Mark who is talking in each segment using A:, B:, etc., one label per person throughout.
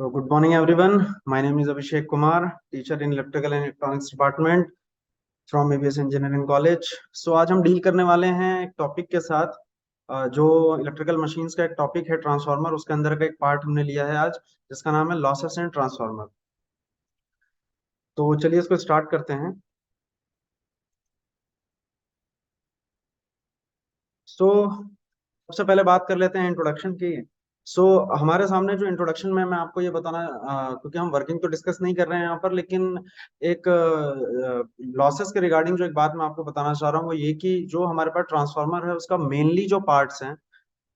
A: So, good morning, everyone. My name is Abhishek Kumar, teacher in Electrical and Electronics Department from ABS Engineering College. So, आज हम deal करने वाले हैं एक topic के साथ जो इलेक्ट्रिकल मशीन्स का एक टॉपिक है ट्रांसफार्मर, उसके अंदर का एक पार्ट हमने लिया है आज, जिसका नाम है लॉसेस इन ट्रांसफार्मर। तो चलिए इसको स्टार्ट करते हैं। सो सबसे पहले बात कर लेते हैं इंट्रोडक्शन की। सो हमारे सामने जो इंट्रोडक्शन में मैं आपको ये बताना, क्योंकि हम वर्किंग तो डिस्कस नहीं कर रहे हैं यहाँ पर, लेकिन एक लॉसेस के रिगार्डिंग जो एक बात मैं आपको बताना चाह रहा हूँ वो ये कि जो हमारे पास ट्रांसफार्मर है उसका मेनली जो पार्ट्स हैं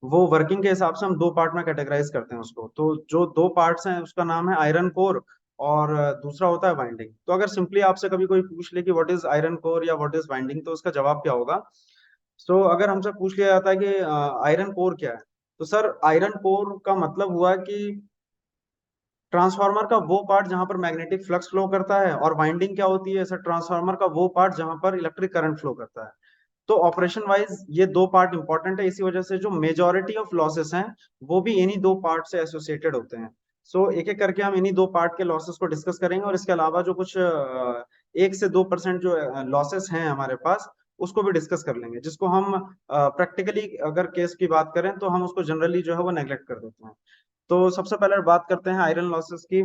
A: वो वर्किंग के हिसाब से हम दो पार्ट में कैटेगराइज करते हैं उसको। तो जो दो पार्ट्स हैं उसका नाम है आयरन कोर और दूसरा होता है वाइंडिंग। तो अगर सिंपली आपसे कभी कोई पूछ ले कि व्हाट इज आयरन कोर या व्हाट इज वाइंडिंग, तो उसका जवाब क्या होगा। अगर हमसे पूछ लिया जाता है कि आयरन कोर क्या है, तो सर आयरन कोर का मतलब हुआ कि ट्रांसफार्मर का वो पार्ट जहां पर मैग्नेटिक फ्लक्स फ्लो करता है, और वाइंडिंग क्या होती है सर, ट्रांसफार्मर का वो पार्ट जहां पर इलेक्ट्रिक करंट फ्लो करता है। तो ऑपरेशन वाइज ये दो पार्ट इंपॉर्टेंट है, इसी वजह से जो मेजोरिटी ऑफ लॉसेस हैं वो भी इन्हीं दो पार्ट से एसोसिएटेड होते हैं। एक एक करके हम इन्हीं दो पार्ट के लॉसेस को डिस्कस करेंगे, और इसके अलावा जो कुछ 1 से 2% जो लॉसेस हैं हमारे पास उसको भी डिस्कस कर लेंगे, जिसको हम प्रैक्टिकली अगर केस की बात करें तो हम उसको जनरली जो है वो नेग्लेक्ट कर देते हैं। तो सबसे पहले बात करते हैं आयरन लॉसेस की।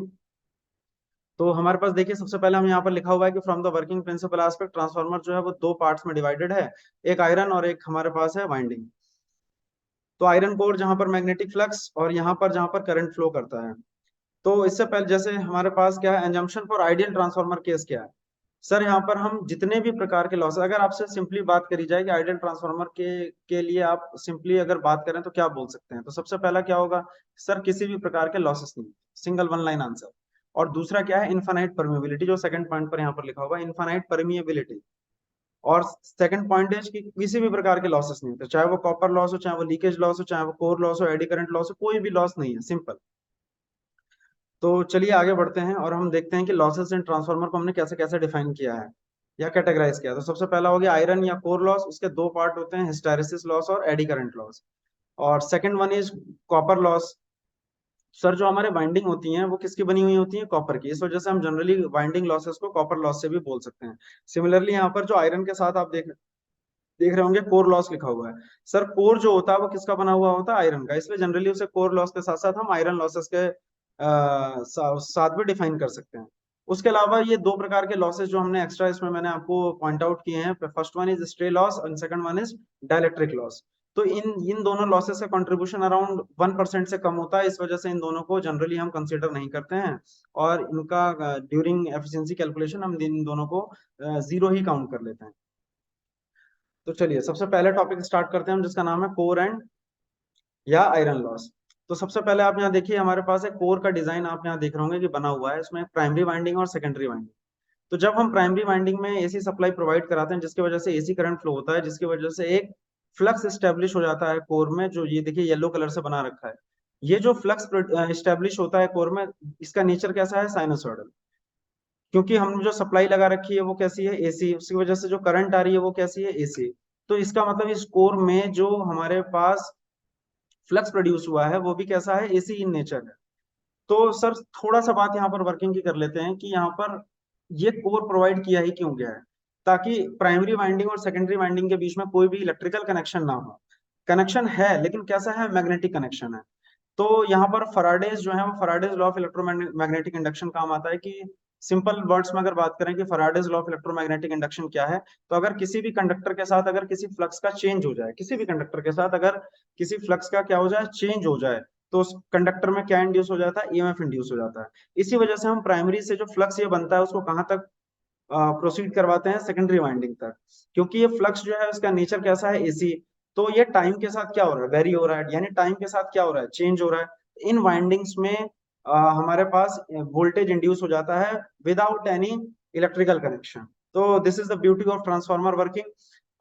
A: तो हमारे पास देखिए सबसे पहले हम यहाँ पर लिखा हुआ है कि from the working principle aspect transformer जो है वो दो पार्ट्स में डिवाइडेड है, एक आयरन और एक हमारे पास है वाइंडिंग। तो आयरन कोर जहां पर मैग्नेटिक फ्लक्स और यहाँ पर जहां पर करंट फ्लो करता है। तो इससे पहले जैसे हमारे पास क्या है, assumption for ideal transformer case क्या है। सर यहाँ पर हम जितने भी प्रकार के लॉस, अगर आपसे सिंपली बात करी जाए कि आइडियल ट्रांसफार्मर के लिए आप सिंपली अगर बात करें तो क्या बोल सकते हैं, तो सबसे पहला क्या होगा सर, किसी भी प्रकार के लॉसेस नहीं, सिंगल वन लाइन आंसर। और दूसरा क्या है, इनफाइनाइट परमिएबिलिटी, जो सेकंड पॉइंट पर यहाँ पर लिखा हुआ है इनफाइनाइट परमिएबिलिटी। और सेकंड पॉइंट है कि किसी भी प्रकार के लॉसेस नहीं होते, चाहे वो कॉपर लॉस हो, चाहे वो लीकेज लॉस हो, चाहे वो कोर लॉस हो, एडी करंट लॉस हो, कोई भी लॉस नहीं है, सिंपल। तो चलिए आगे बढ़ते हैं और हम देखते हैं कि लॉसेस इन ट्रांसफार्मर को हमने कैसे कैसे डिफाइन किया है या कैटेगराइज किया है। तो सबसे पहला हो गया आयरन या कोर लॉस, उसके दो पार्ट होते हैं, हिस्टैरिसीस लॉस और एडी करंट लॉस। और second one is copper loss. Sir जो हमारे वाइंडिंग होती हैं वो किसकी बनी हुई होती है, कॉपर की, इस वजह से हम जनरली वाइंडिंग लॉसेस को कॉपर लॉस से भी बोल सकते हैं। सिमिलरली यहाँ पर जो आयरन के साथ आप देख देख रहे होंगे कोर लॉस लिखा हुआ है। सर कोर जो होता है वो किसका बना हुआ होता है, आयरन का, इसलिए जनरली उसे कोर लॉस के साथ साथ हम आयरन लॉसेस के साथ भी डिफाइन कर सकते हैं। उसके अलावा ये दो प्रकार के लॉसेस जो हमने एक्स्ट्रा इसमें मैंने आपको पॉइंट आउट किए हैं, first one is stray loss और second one is dielectric loss. तो इन इन दोनों लॉसेस का कंट्रीब्यूशन अराउंड 1% से कम होता है, इस वजह से इन दोनों को जनरली हम कंसीडर नहीं करते हैं, और इनका ड्यूरिंग एफिशिएंसी कैलकुलेशन हम इन दोनों को जीरो ही काउंट कर लेते हैं। तो चलिए सबसे पहले टॉपिक स्टार्ट करते हैं हम, जिसका नाम है कोर एंड या आयरन लॉस। तो सबसे पहले आप यहाँ देखिए हमारे पास एक कोर का डिजाइन आप यहाँ देख रहे होंगे कि बना हुआ है, इसमें प्राइमरी वाइंडिंग और सेकेंडरी वाइंडिंग। तो जब हम प्राइमरी वाइंडिंग में एसी सप्लाई प्रोवाइड कराते हैं, जिसकी वजह से एसी करंट फ्लो होता है, जिसकी वजह से एक फ्लक्स स्टेब्लिश हो जाता है कोर में, जो ये देखिए येलो कलर से बना रखा है। ये जो फ्लक्स स्टेब्लिश होता है कोर में, इसका नेचर कैसा है, साइनोसॉइडल। क्योंकि हमने जो सप्लाई लगा रखी है वो कैसी है, एसी, उसकी वजह से जो करंट आ रही है वो कैसी है, एसी। तो इसका मतलब इस कोर में जो हमारे पास फ्लक्स प्रोड्यूस हुआ है वो भी कैसा है, एसी इन नेचर है। तो सर थोड़ा सा बात यहाँ पर वर्किंग की कर लेते हैं कि यहाँ पर ये कोर प्रोवाइड किया ही क्यों गया है, ताकि प्राइमरी वाइंडिंग और सेकेंडरी वाइंडिंग के बीच में कोई भी इलेक्ट्रिकल कनेक्शन ना हो। कनेक्शन है लेकिन कैसा है, मैग्नेटिक कनेक्शन है। तो यहाँ पर फराडेज जो है वो फराडेज लॉ ऑफ इलेक्ट्रोमैग्नेटिक इंडक्शन काम आता है कि सिंपल वर्ड्स में अगर बात करें कि फराडेज लॉ ऑफ इलेक्ट्रोमैग्नेटिक इंडक्शन क्या है, तो अगर किसी भी कंडक्टर के साथ अगर किसी फ्लक्स का चेंज हो जाए, किसी भी कंडक्टर के साथ अगर किसी फ्लक्स का क्या हो जाए, चेंज हो जाए, तो उस कंडक्टर में क्या इंड्यूस हो जाता है, ईएमएफ इंड्यूस हो जाता है। इसी वजह से हम प्राइमरी से जो फ्लक्स ये बनता है उसको कहाँ तक प्रोसीड करवाते हैं, सेकेंडरी वाइंडिंग तक, क्योंकि ये फ्लक्स जो है उसका नेचर कैसा है, एसी। तो ये टाइम के साथ क्या हो रहा है, वेरी हो रहा है, यानी टाइम के साथ क्या हो रहा है, चेंज हो रहा है। इन वाइंडिंग्स में हमारे पास वोल्टेज इंड्यूस हो जाता है विदाउट एनी इलेक्ट्रिकल कनेक्शन। तो this is the beauty of transformer working.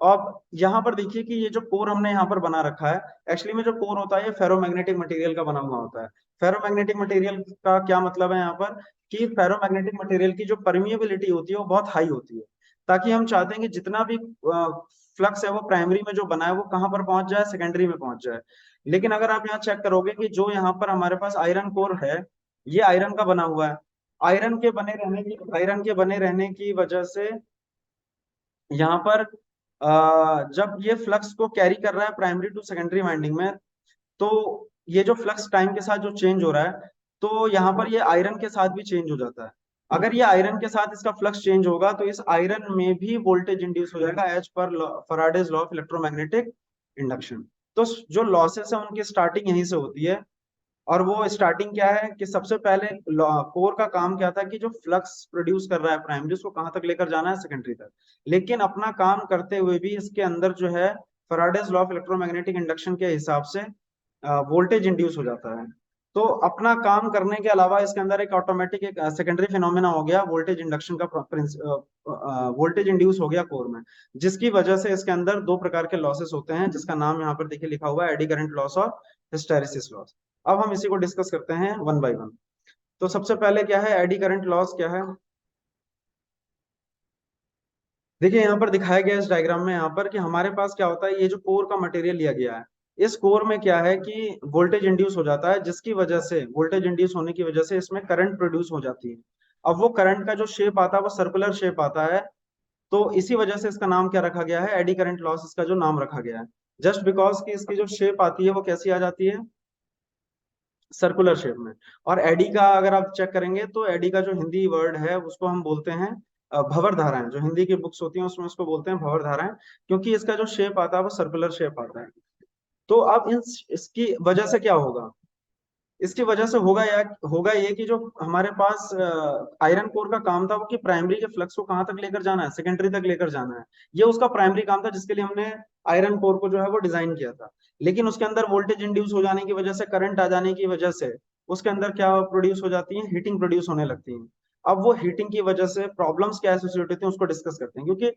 A: अब यहाँ पर देखिए कि ये जो कोर हमने यहाँ पर बना रखा है, एक्चुअली में जो कोर होता है ये फेरोमैग्नेटिक मटेरियल का बना हुआ होता है। फेरोमैग्नेटिक मटेरियल का क्या मतलब है यहाँ पर, कि फेरोमैग्नेटिक मटेरियल की जो परमिएबिलिटी होती है वो बहुत हाई होती है, ताकि हम चाहते हैं कि जितना भी फ्लक्स है वो प्राइमरी में जो बना है वो कहाँ पर पहुंच जाए, सेकेंडरी में पहुंच जाए। लेकिन अगर आप यहाँ चेक करोगे कि जो यहाँ पर हमारे पास आयरन कोर है ये आयरन का बना हुआ है। आयरन के बने रहने की वजह से यहाँ पर जब ये फ्लक्स को कैरी कर रहा है प्राइमरी टू सेकेंडरी वाइंडिंग में, तो ये जो फ्लक्स टाइम के साथ जो चेंज हो रहा है, तो यहाँ पर ये आयरन के साथ भी चेंज हो जाता है। अगर ये आयरन के साथ इसका फ्लक्स चेंज होगा तो इस आयरन में भी वोल्टेज इंड्यूस हो जाएगा as per Faraday's law of electromagnetic induction. तो जो लॉसेस है उनकी स्टार्टिंग यहीं से होती है। और वो स्टार्टिंग क्या है कि सबसे पहले कोर का काम क्या था कि जो फ्लक्स प्रोड्यूस कर रहा है प्राइमरी, उसको कहाँ तक लेकर जाना है, सेकेंडरी तक। लेकिन अपना काम करते हुए भी इसके अंदर जो है Faraday's law of electromagnetic induction के हिसाब से वोल्टेज इंड्यूस हो जाता है। तो अपना काम करने के अलावा इसके अंदर एक ऑटोमेटिक एक सेकेंडरी फिनोमेना हो गया वोल्टेज इंडक्शन का, वोल्टेज इंड्यूस हो गया कोर में, जिसकी वजह से इसके अंदर दो प्रकार के लॉसेस होते हैं, जिसका नाम यहाँ पर देखिए लिखा हुआ है एडी करंट लॉस और हिस्टैरिसीस लॉस। अब हम इसी को डिस्कस करते हैं वन बाय वन। तो सबसे पहले क्या है एडी करंट लॉस क्या है। देखिए यहाँ पर दिखाया गया इस डायग्राम में यहाँ पर कि हमारे पास क्या होता है, ये जो कोर का मटेरियल लिया गया है, इस कोर में क्या है कि वोल्टेज इंड्यूस हो जाता है, जिसकी वजह से वोल्टेज इंड्यूस होने की वजह से इसमें करंट प्रोड्यूस हो जाती है। अब वो करंट का जो शेप आता है वो सर्कुलर शेप आता है। तो इसी वजह से इसका नाम क्या रखा गया है, एडी करंट लॉस इसका जो नाम रखा गया है। जस्ट बिकॉज कि इसकी जो शेप आती है वो कैसी आ जाती है, सर्कुलर शेप में। और एडी का अगर आप चेक करेंगे तो एडी का जो हिंदी वर्ड है उसको हम बोलते हैं भंवर धाराएं। जो हिंदी की बुक्स होती हैं उसमें उसको बोलते हैं भंवर धाराएं, क्योंकि इसका जो शेप आता है वो सर्कुलर शेप आता है। तो अब इन इसकी वजह से क्या होगा, इसकी वजह से होगा ये कि जो हमारे पास आयरन कोर का काम था वो कि प्राइमरी के फ्लक्स को कहाँ तक लेकर जाना है, सेकेंडरी तक लेकर जाना है। ये उसका प्राइमरी काम था जिसके लिए हमने आयरन कोर को जो है वो डिजाइन किया था। लेकिन उसके अंदर वोल्टेज इंड्यूस हो जाने की वजह से, करंट आ जाने की वजह से उसके अंदर क्या प्रोड्यूस हो जाती है, हीटिंग प्रोड्यूस होने लगती है। अब वो हीटिंग की वजह से प्रॉब्लम्स क्या एसोसिएट होती है उसको डिस्कस करते हैं। क्योंकि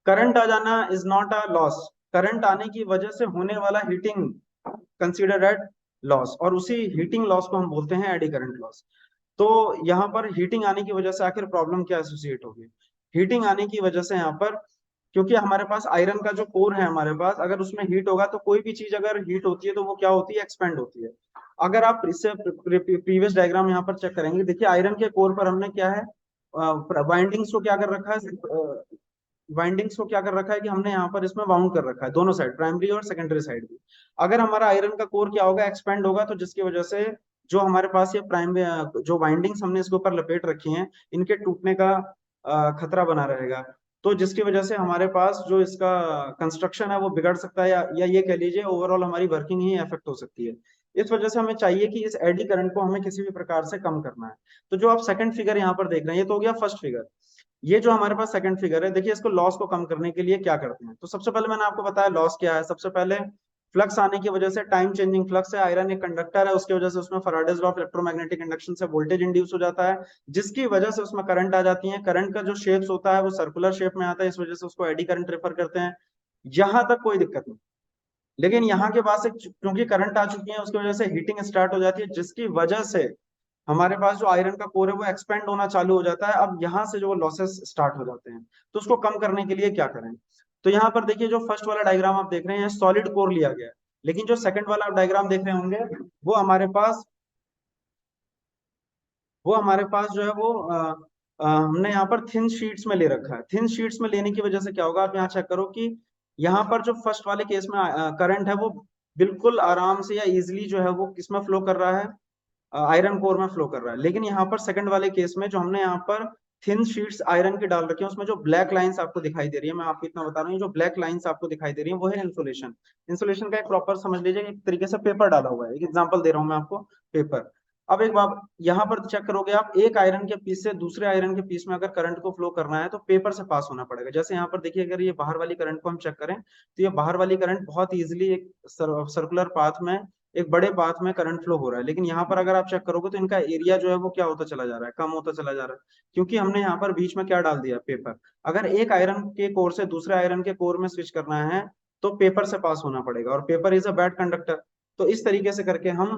A: करंट आ जाना is not a loss, current आने की वजह से होने वाला हीटिंग कंसिडर एट लॉस, और उसी हीटिंग लॉस को हम बोलते हैं एडी करंट लॉस। तो यहाँ पर हीटिंग आने की वजह से आखिर प्रॉब्लम क्या एसोसिएट होगी। हीटिंग आने की वजह से यहाँ पर, क्योंकि हमारे पास आयरन का जो कोर है हमारे पास, अगर उसमें हीट होगा तो कोई भी चीज अगर हीट होती है तो वो क्या होती है, एक्सपेंड होती है। अगर आप इससे प्रीवियस डायग्राम यहाँ पर चेक करेंगे, देखिए आयरन के कोर पर हमने क्या है, वाइंडिंग्स को क्या कर रखा है, वाइंडिंग्स को क्या कर रखा है कि हमने यहाँ पर इसमें वाउंड कर रखा है दोनों साइड, प्राइमरी और सेकेंडरी साइड भी। अगर हमारा आयरन का कोर क्या होगा, एक्सपेंड होगा, तो जिसकी वजह से जो हमारे पास ये प्राइमरी जो वाइंडिंग्स हमने इसके ऊपर लपेट रखी हैं, इनके टूटने का खतरा बना रहेगा। तो जिसकी वजह से हमारे पास जो इसका कंस्ट्रक्शन है वो बिगड़ सकता है, या ये कह लीजिए ओवरऑल हमारी वर्किंग ही इफेक्ट हो सकती है। इस वजह से हमें चाहिए कि इस एडी करंट को हमें किसी भी प्रकार से कम करना है। तो जो आप सेकंड फिगर यहाँ पर देख रहे हैं, ये तो हो गया फर्स्ट फिगर। ये जो हमारे पास सेकंड फिगर है, देखिए इसको लॉस को कम करने के लिए क्या करते हैं। तो सबसे पहले मैंने आपको बताया लॉस क्या है। सबसे पहले फ्लक्स आने की वजह से, टाइम चेंजिंग फ्लक्स है, आयरन एक कंडक्टर है, उसकी वजह से उसमें Faraday's law of electromagnetic induction से वोल्टेज इंड्यूस हो जाता है, जिसकी वजह से उसमें करंट आ जाती है। करंट का जो शेप्स होता है वो सर्कुलर शेप में आता है, इस वजह से उसको एडी करंट रेफर करते हैं। यहां तक कोई दिक्कत नहीं। लेकिन यहाँ के बाद से क्योंकि करंट आ चुकी है, उसकी वजह से हीटिंग स्टार्ट हो जाती है, जिसकी वजह से हमारे पास जो आयरन का कोर है वो एक्सपेंड होना चालू हो जाता है। अब यहाँ से जो लॉसेस स्टार्ट हो जाते हैं, तो उसको कम करने के लिए क्या करें। तो यहाँ पर देखिए जो फर्स्ट वाला डायग्राम आप देख रहे हैं सॉलिड कोर लिया गया है, लेकिन जो सेकंड वाला आप डायग्राम देख रहे होंगे वो हमारे पास जो है वो हमने यहाँ पर थिन शीट्स में ले रखा है। थिन शीट्स में लेने की वजह से क्या होगा, आप यहाँ चेक करो कि यहाँ पर जो फर्स्ट वाले केस में करंट है वो बिल्कुल आराम से या इजिली जो है वो किसमें फ्लो कर रहा है, आयरन कोर में फ्लो कर रहा है। लेकिन यहाँ पर सेकंड वाले केस में जो हमने यहाँ पर थिन शीट्स आयरन की डाल रखी है, उसमें जो ब्लैक लाइंस आपको दिखाई दे रही है, मैं आपको इतना बता रहा हूँ, जो ब्लैक लाइंस आपको दिखाई दे रही है वो है इंसुलेशन। इंसुलेशन का एक प्रॉपर समझ लीजिए, एक तरीके से पेपर डाला हुआ है। एक एग्जांपल दे रहा हूँ मैं आपको, पेपर। अब एक बात यहाँ पर चेक करोगे आप, एक आयरन के पीस से दूसरे आयरन के पीस में अगर करंट को फ्लो करना है तो पेपर से पास होना पड़ेगा। जैसे यहाँ पर देखिए, अगर ये बाहर वाली करंट को हम चेक करें तो ये बाहर वाली करंट बहुत इजीली एक सर्कुलर पाथ में, एक बड़े पाथ में करंट फ्लो हो रहा है। लेकिन यहाँ पर अगर आप चेक करोगे तो इनका एरिया जो है वो क्या होता चला जा रहा है, कम होता चला जा रहा है, क्योंकि हमने यहाँ पर बीच में क्या डाल दिया, पेपर। अगर एक आयरन के कोर से दूसरे आयरन के कोर में स्विच करना है तो पेपर से पास होना पड़ेगा, और paper is a bad conductor. तो इस तरीके से करके हम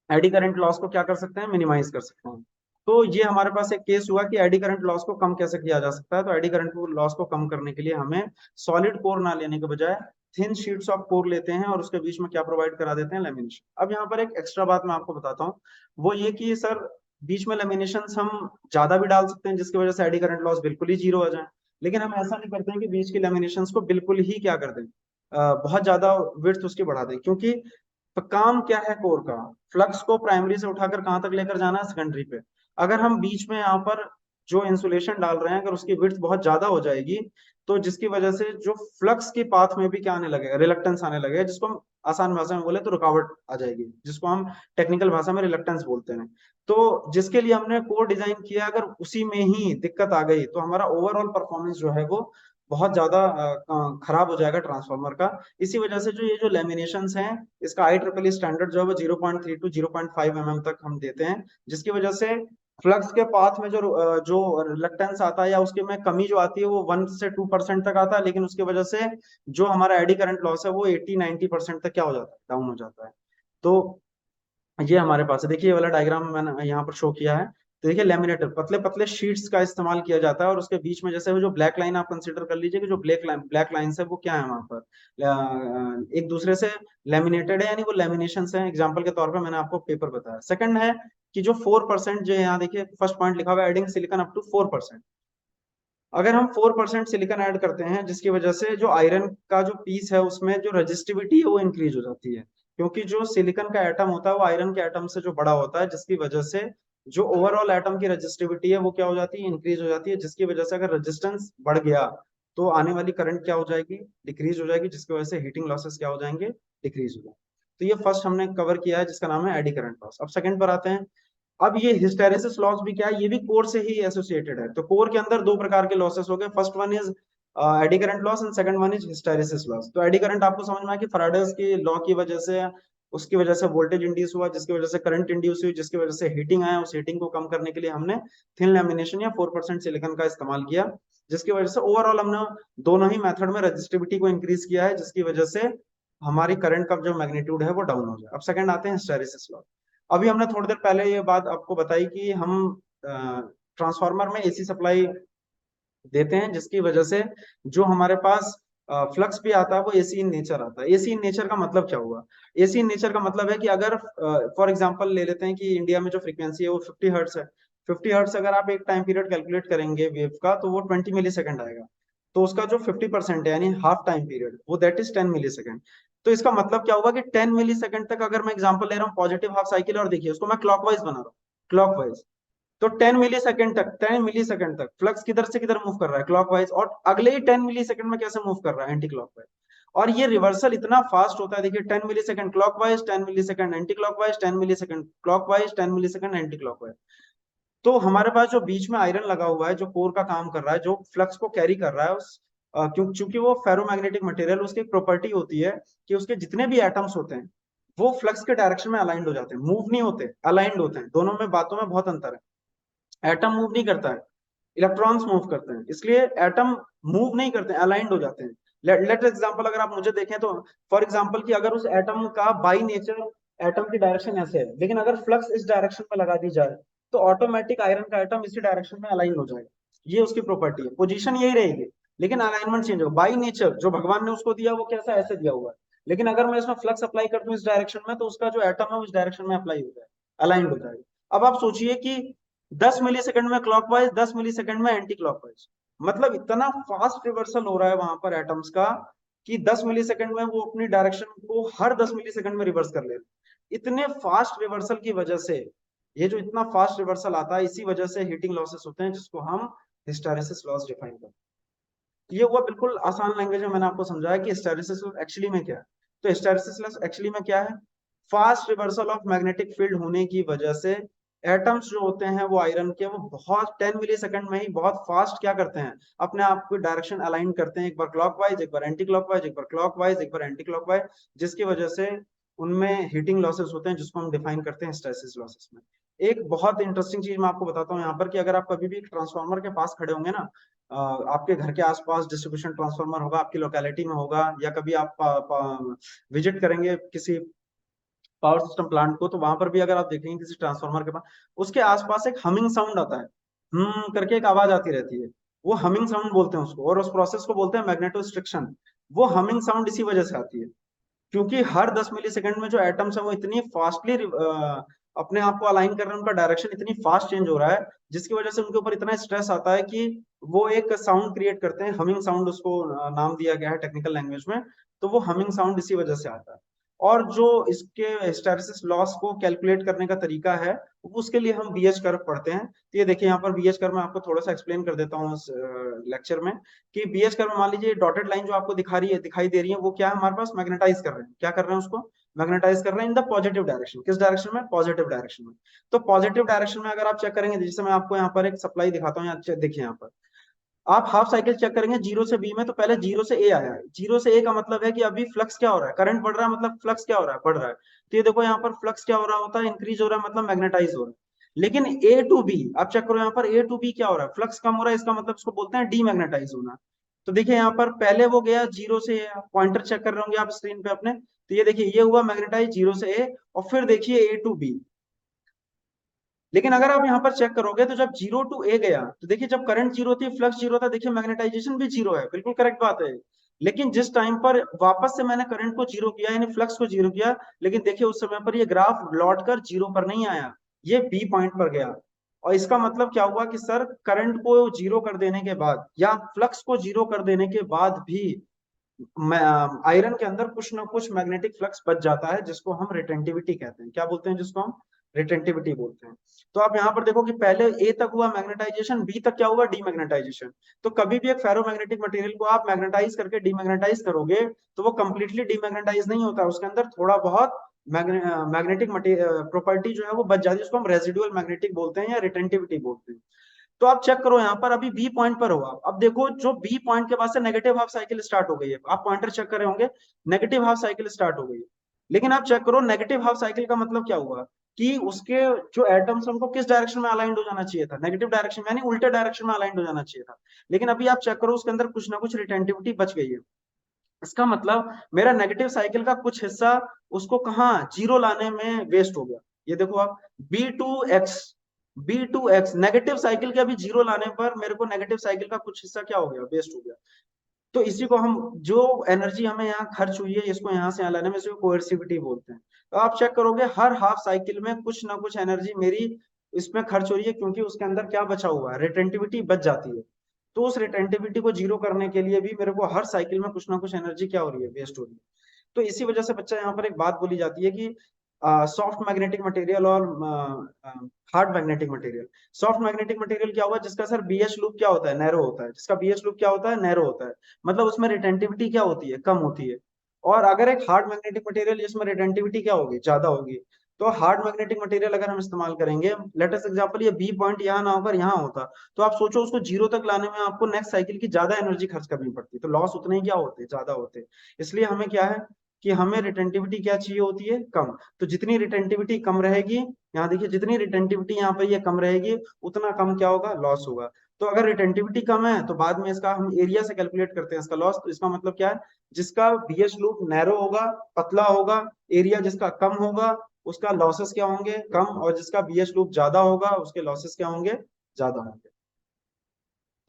A: एडी करंट लॉस को क्या कर सकते हैं, मिनिमाइज कर सकते हैं। तो ये हमारे पास एक केस हुआ कि एडी करंट लॉस को कम कैसे किया जा सकता है। तो एडी करंट लॉस को कम करने के लिए हमें सॉलिड कोर ना लेने के बजाय थिन शीट्स ऑफ कोर लेते हैं और उसके बीच में क्या प्रोवाइड करा देते हैं, लेमिनेशन। अब यहाँ पर एक एक्स्ट्रा बात मैं आपको बताता हूँ, वो ये कि सर बीच में लेमिनेशन हम ज्यादा भी डाल सकते हैं जिसकी वजह से एडी करंट लॉस बिल्कुल ही जीरो आ जाए, लेकिन हम ऐसा नहीं करते हैं कि बीच की लेमिनेशन को बिल्कुल ही क्या कर दें, बहुत ज्यादा विड्थ उसकी बढ़ा दें, क्योंकि तो काम क्या है कोर का, फ्लक्स को प्राइमरी से उठाकर कहाँ तक लेकर जाना है, सेकेंडरी पे। अगर हम बीच में यहाँ पर जो इंसुलेशन डाल रहे हैं अगर उसकी विड्थ बहुत ज्यादा हो जाएगी, तो जिसकी वजह से जो फ्लक्स के पाथ में भी क्या आने लगेगा, रिलक्टेंस आने लगेगा, जिसको हम आसान भाषा में बोले तो रुकावट आ जाएगी, जिसको हम टेक्निकल भाषा में रिलक्टेंस बोलते हैं। तो जिसके लिए हमने कोर डिजाइन किया, अगर उसी में ही दिक्कत आ गई तो हमारा ओवरऑल परफॉर्मेंस जो है वो बहुत ज्यादा खराब हो जाएगा ट्रांसफार्मर का। इसी वजह से जो ये जो लेमिनेशंस हैं, इसका IEEE स्टैंडर्ड जो है वो 0.3 टू 0.5 mm तक हम देते हैं, जिसकी वजह से फ्लक्स के पाथ में जो रिलक्टेंस आता है या उसके में कमी जो आती है वो 1 से 2% तक आता है, लेकिन उसकी वजह से जो हमारा एडी करंट लॉस है वो 80-90% तक क्या हो जाता है, डाउन हो जाता है। तो ये हमारे पास है, देखिए ये वाला डायग्राम मैंने यहाँ पर शो किया है। तो देखिए लेमिनेटर पतले पतले शीट्स का इस्तेमाल किया जाता है और उसके बीच में जैसे वो जो ब्लैक लाइन आप कंसीडर कर लीजिए कि जो ब्लैक लाइन है वो क्या है वहां पर, एक दूसरे से लेमिनेटेड है, यानी वो लेमिनेशन है। एग्जाम्पल के तौर पर मैंने आपको पेपर बताया। सेकंड है कि जो 4% जो यहाँ देखिए फर्स्ट पॉइंट लिखा हुआ है, एडिंग सिलिकॉन अप टू 4%। अगर हम 4% सिलिकॉन ऐड करते हैं जिसकी वजह से जो आयरन का जो पीस है उसमें जो रेजिस्टिविटी है वो इंक्रीज हो जाती है, क्योंकि जो सिलिकॉन का एटम होता है वो आयरन के एटम से जो बड़ा होता है, जिसकी वजह से जो ओवरऑल एटम की रेजिस्टिविटी है वो क्या हो जाती है, इंक्रीज हो जाती है, जिसकी वजह से अगर रेजिस्टेंस बढ़ गया तो आने वाली करंट क्या हो जाएगी, डिक्रीज हो जाएगी, जिसकी वजह से हीटिंग लॉसेस क्या हो जाएंगे, डिक्रीज हो जाएंगे। तो ये फर्स्ट हमने कवर किया है जिसका नाम है एडी करंट लॉस। अब सेकंड पर आते हैं। अब ये हिस्टेरेसिस लॉस भी क्या है, ये भी कोर से ही एसोसिएटेड है। तो कोर के अंदर दो प्रकार के लॉसेस हो गए, first one is eddy current loss and second one is hysteresis loss. तो एडी करंट आपको समझ में आया कि फैराडेज की लॉ की वजह से, उसकी वजह से वोल्टेज इंड्यूस हुआ, जिसकी वजह से करंट इंड्यूस हुई, जिसकी वजह से हीटिंग आया। उस हीटिंग को कम करने के लिए हमने थिन लैमिनेशन या 4% सिलिकॉन का इस्तेमाल किया, जिसकी वजह से ओवरऑल हमने दोनों ही मेथड में रेजिस्टिविटी को इंक्रीज किया है, जिसकी वजह से हमारी करंट का जो मैग्नीट्यूड है वो डाउन हो जाए। अब सेकंड आते हैं हिस्टेरेसिस लॉ। अभी हमने थोड़ी देर पहले ये बात आपको बताई कि हम ट्रांसफार्मर में एसी सप्लाई देते हैं, जिसकी वजह से जो हमारे पास फ्लक्स भी आता है वो एसी इन नेचर आता है। एसी इन नेचर का मतलब क्या हुआ, एसी इन नेचर का मतलब है कि अगर फॉर एग्जांपल ले लेते हैं कि इंडिया में जो फ्रीक्वेंसी है वो 50 हर्ट्स है। 50 हर्ट्स अगर आप एक टाइम पीरियड कैलकुलेट करेंगे वेव का तो वो 20 मिली सेकेंड आएगा। तो उसका जो 50% है यानी हाफ टाइम पीरियड वो दैट इज 10 मिली सेकेंड। तो इसका मतलब क्या होगा कि 10 मिली सेकेंड तक अगर मैं एग्जाम्पल ले रहा हूँ पॉजिटिव हाफ साइकिल, और देखिए उसको मैं क्लॉकवाइज बना रहा हूँ, क्लॉकवाइज। तो 10 मिली सेकेंड तक फ्लक्स किधर से किधर मूव कर रहा है, क्लॉकवाइज, और अगले ही 10 मिली सेकेंड में कैसे मूव कर रहा है, एंटी क्लॉकवाइज। और ये रिवर्सल इतना फास्ट होता है, देखिए 10 मिली सेकेंड क्लॉकवाइज, 10 मिली सेकेंड एंटी क्लॉकवाइज, 10 मिली सेकेंड क्लॉकवाइज, 10 मिली सेकेंड एंटी क्लॉकवाइज। तो हमारे पास जो बीच में आयरन लगा हुआ है जो कोर का काम कर रहा है, जो फ्लक्स को कैरी कर रहा है, उस क्योंकि वो फेरोमैग्नेटिक मटेरियल, उसकी एक प्रॉपर्टी होती है कि उसके जितने भी एटम्स होते हैं वो फ्लक्स के डायरेक्शन में अलाइंड हो जाते हैं, मूव नहीं होते, अलाइंड होते हैं। दोनों में बातों में बहुत अंतर है। एटम मूव नहीं करता है, इलेक्ट्रॉन्स मूव करते हैं, इसलिए एटम मूव नहीं करते, अलाइंड हो जाते हैं। लेट एग्जांपल अगर आप मुझे देखें तो फॉर एग्जांपल कि अगर उस एटम का बाई नेचर एटम की डायरेक्शन ऐसे है, लेकिन अगर फ्लक्स इस डायरेक्शन में लगा दी जाए तो ऑटोमेटिक आयरन का एटम इसी डायरेक्शन में अलाइन हो जाएगा। ये उसकी प्रॉपर्टी है, पोजीशन यही रहेगी लेकिन अलाइनमेंट चेंज होगा। बाई नेचर जो भगवान ने उसको दिया वो कैसा ऐसे दिया हुआ है, लेकिन अगर मैं इसमें फ्लक्स अप्लाई कर दूं इस डायरेक्शन में तो उसका जो एटम है उस डायरेक्शन में अप्लाई हो जाएगा, अलाइंड हो जाएगा। अब आप सोचिए कि 10 मिली सेकंड में क्लॉकवाइज, 10 मिली सेकंड में एंटी क्लॉकवाइज, मतलब इतना फास्ट रिवर्सल हो रहा है वहां पर एटम्स का कि 10 मिली सेकंड में वो अपनी डायरेक्शन को हर 10 मिली सेकंड में रिवर्स कर ले रहे हैं। इतने फास्ट रिवर्सल की वजह से, ये जो इतना फास्ट रिवर्सल आता है इसी वजह से हीटिंग लॉसेस होते हैं, जिसको हम हिस्टैरिसीस लॉस डिफाइन करते हैं। ये हुआ बिल्कुल आसान लैंग्वेज में मैंने आपको समझाया कि हिस्टैरिसीस लॉस एक्चुअली में क्या है। तो हिस्टैरिसीस लॉस एक्चुअली में क्या है, fast reversal of magnetic field होने की वजह से एटम्स जो होते हैं वो आयरन के, वो बहुत 10 मिली सेकंड में ही बहुत फास्ट क्या करते हैं, अपने आप को डायरेक्शन अलाइन करते हैं, एक बार क्लॉकवाइज, एक बार एंटी क्लॉकवाइज, एक बार क्लॉकवाइज, एक बार एंटी क्लॉकवाइज, जिसकी वजह से उनमें हीटिंग लॉसेस होते हैं, जिसको हम डिफाइन करते हैं हिस्टैरिसीस लॉसेस में। एक बहुत इंटरेस्टिंग चीज मैं आपको बताता हूँ यहाँ पर कि अगर आप कभी भी ट्रांसफार्मर के पास खड़े होंगे ना, आपके घर के आसपास डिस्ट्रीब्यूशन ट्रांसफार्मर होगा, आपकी लोकेलिटी में होगा, या कभी आप विजिट करेंगे किसी पावर सिस्टम प्लांट को, तो वहां पर भी अगर आप देखेंगे किसी ट्रांसफार्मर के पास, उसके आसपास एक हमिंग साउंड आता है, करके एक आवाज आती रहती है, वो हमिंग साउंड बोलते हैं उसको, और उस प्रोसेस को बोलते हैं मैग्नेटोस्ट्रिक्शन। वो हमिंग साउंड इसी वजह से आती है, क्योंकि हर 10 मिली सेकेंड में जो एटम्स है वो इतनी फास्टली अपने आप को अलाइन कर रहे हैं, उनका डायरेक्शन इतनी फास्ट चेंज हो रहा है, जिसकी वजह से उनके ऊपर इतना स्ट्रेस आता है कि वो एक साउंड क्रिएट करते हैं, हमिंग साउंड उसको नाम दिया गया है टेक्निकल लैंग्वेज में। तो वो हमिंग साउंड इसी वजह से आता है। और जो इसके हिस्टैरिसीस लॉस को कैलकुलेट करने का तरीका है, उसके लिए हम बीएच कर्व पढ़ते हैं। तो ये देखिए यहाँ पर बीएच कर्व मैं आपको थोड़ा सा एक्सप्लेन कर देता हूँ इस लेक्चर में, कि बीएच कर्व मान लीजिए डॉटेड लाइन जो आपको दिखाई दे रही है, वो क्या है हमारे पास, मैग्नेटाइज कर रहे हैं, क्या कर रहे हैं उसको, मैग्नेटाइज कर रहे हैं इन द पॉजिटिव डायरेक्शन। किस डायरेक्शन में, पॉजिटिव डायरेक्शन में। तो पॉजिटिव डायरेक्शन में अगर आप चेक करेंगे, जैसे मैं आपको यहाँ पर एक सप्लाई दिखाता हूँ, देखिए यहाँ पर आप हाफ साइकिल चेक करेंगे जीरो से बी में, तो पहले जीरो से ए आया है। जीरो से ए का मतलब है कि अभी फ्लक्स क्या हो रहा है, करंट बढ़ रहा है, मतलब फ्लक्स क्या हो रहा है, बढ़ रहा है। तो ये देखो यहाँ पर फ्लक्स क्या हो रहा होता है, इंक्रीज हो रहा है, मतलब मैग्नेटाइज हो रहा है। लेकिन ए टू बी आप चेक करो, यहाँ पर ए टू बी क्या हो रहा है, फ्लक्स कम हो रहा है, इसका मतलब इसको बोलते हैं डीमैग्नेटाइज होना। तो देखिए यहाँ पर पहले वो गया जीरो से, पॉइंटर चेक कर रहे होंगे आप स्क्रीन पे अपने, तो ये देखिए ये हुआ मैग्नेटाइज जीरो से ए, और फिर देखिए ए टू बी। लेकिन अगर आप यहाँ पर चेक करोगे तो जब जीरो टू ए गया, तो देखिए जब करंट जीरो थी, फ्लक्स जीरो था, देखिए मैग्नेटाइजेशन भी जीरो है, बिल्कुल करेक्ट बात है। लेकिन जिस टाइम पर वापस से मैंने करंट को जीरो किया, यानी फ्लक्स को जीरो किया, लेकिन देखिए उस समय पर ये ग्राफ लौट कर जीरो पर नहीं आया, ये बी पॉइंट पर गया। और इसका मतलब क्या हुआ कि सर करंट को जीरो कर देने के बाद या फ्लक्स को जीरो कर देने के बाद भी आयरन के अंदर कुछ ना कुछ मैग्नेटिक फ्लक्स बच जाता है, जिसको हम रिटेंटिविटी कहते हैं। क्या बोलते हैं, जिसको हम रिटेंटिविटी बोलते हैं। तो आप यहाँ पर देखो कि पहले ए तक हुआ मैग्नेटाइजेशन, बी तक क्या हुआ, डीमैग्नेटाइजेशन। तो कभी भी एक फेरोमैग्नेटिक मटेरियल को आप मैग्नेटाइज करके डीमैग्नेटाइज करोगे, तो वो कंप्लीटली डीमैग्नेटाइज नहीं होता, उसके अंदर थोड़ा बहुत मैग्नेटिक प्रॉपर्टी जो है वो बच जाती है, उसको हम रेजिडुअल मैग्नेटिक बोलते हैं या रिटेंटिविटी बोलते हैं। तो आप चेक करो यहाँ पर अभी बी पॉइंट पर हो आप, अब देखो जो बी पॉइंट के बाद से नेगेटिव हाफ साइकिल स्टार्ट हो गई है, आप पॉइंटर चेक कर रहे होंगे, नेगेटिव हाफ साइकिल स्टार्ट हो गई है। लेकिन आप चेक करो नेगेटिव हाफ साइकिल का मतलब क्या हुआ, कि उसके जो एटम्स उनको किस डायरेक्शन में अलाइंड हो जाना चाहिए था, नेगेटिव डायरेक्शन में, यानी उल्टे डायरेक्शन में अलाइंड हो जाना चाहिए था। लेकिन अभी आप चेक करो उसके अंदर कुछ ना कुछ रिटेंटिविटी बच गई है। इसका मतलब मेरा नेगेटिव साइकिल का कुछ हिस्सा उसको कहाँ जीरो लाने में वेस्ट हो गया। ये देखो आप, B2X, B2X नेगेटिव साइकिल के अभी जीरो लाने पर मेरे को नेगेटिव साइकिल का कुछ हिस्सा क्या हो गया, वेस्ट हो गया। तो इसी को हम, जो एनर्जी हमें यहाँ खर्च हुई है इसको यहाँ से यहाँ लाने में, इसको कोएर्सिविटी बोलते हैं। तो आप चेक करोगे हर हाफ साइकिल में कुछ ना कुछ एनर्जी मेरी इसमें खर्च हो रही है, क्योंकि उसके अंदर क्या बचा हुआ है, रिटेंटिविटी बच जाती है। तो उस रिटेंटिविटी को जीरो करने के लिए भी मेरे को हर साइकिल में कुछ ना कुछ एनर्जी क्या हो रही है, वेस्ट हो रही है। तो इसी वजह से बच्चा यहाँ पर एक बात बोली जाती है कि सॉफ्ट मैग्नेटिक मटेरियल और hard magnetic material. Soft magnetic material क्या हुआ, जिसका सर बीएच लूप क्या होता है, नैरो होता है, जिसका बीएच लूप क्या होता है, नैरो होता है, मतलब उसमें रिटेंटिविटी क्या होती है, कम होती है। और अगर एक हार्ड मैग्नेटिक मटेरियल जिसमें रिटेंटिविटी क्या होगी, ज्यादा होगी। तो हार्ड मैग्नेटिक मटेरियल अगर हम इस्तेमाल करेंगे, लेटेस्ट एग्जांपल ये बी पॉइंट यहाँ ना होकर यहाँ होता, तो आप सोचो उसको जीरो तक लाने में आपको नेक्स्ट साइकिल की ज्यादा एनर्जी खर्च करनी पड़ती, तो लॉस उतने ही क्या होते, ज्यादा होते। इसलिए हमें क्या है कि हमें रिटेंटिविटी क्या चाहिए होती है, कम। तो जितनी रिटेंटिविटी कम रहेगी, यहाँ देखिए जितनी रिटेंटिविटी यहाँ पर ये कम रहेगी, उतना कम क्या होगा, लॉस होगा। तो अगर रिटेंटिविटी कम है तो बाद में इसका हम एरिया से कैलकुलेट करते हैं इसका लॉस। तो इसका मतलब क्या है, जिसका बीएच लूप नैरो होगा, पतला होगा, एरिया जिसका कम होगा, उसका लॉसेस क्या होंगे, कम, और जिसका बीएच लूप ज्यादा होगा उसके लॉसेस क्या होंगे, ज्यादा होंगे।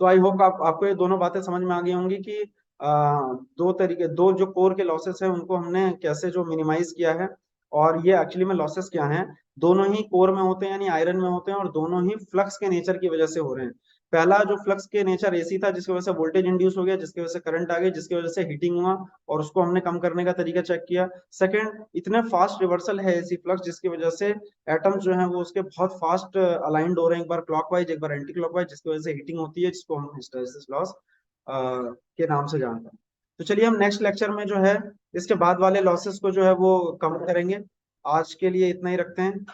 A: तो आई होप आपको ये दोनों बातें समझ में आ गई होंगी कि दो तरीके, दो जो कोर के लॉसेस हैं उनको हमने कैसे जो मिनिमाइज किया है, और ये एक्चुअली में लॉसेस क्या हैं, दोनों ही कोर में होते हैं यानी आयरन में होते हैं, और दोनों ही फ्लक्स के नेचर की वजह से हो रहे हैं। पहला जो फ्लक्स के नेचर एसी था, जिसकी वजह से वोल्टेज इंड्यूस हो गया, जिसकी वजह से करंट आ गई, जिसकी वजह से हीटिंग हुआ, और उसको हमने कम करने का तरीका चेक किया। सेकंड, इतने फास्ट रिवर्सल है एसी फ्लक्स, जिसकी वजह से एटम्स जो है वो उसके बहुत फास्ट अलाइंड हो रहे हैं, एक बार क्लॉकवाइज एक बार एंटी क्लॉकवाइज, जिसकी वजह से हीटिंग होती है, जिसको हम हिस्टैरिसीस लॉस के नाम से जानते हैं। तो चलिए हम नेक्स्ट लेक्चर में जो है इसके बाद वाले लॉसेस को जो है वो कम करेंगे। आज के लिए इतना ही रखते हैं।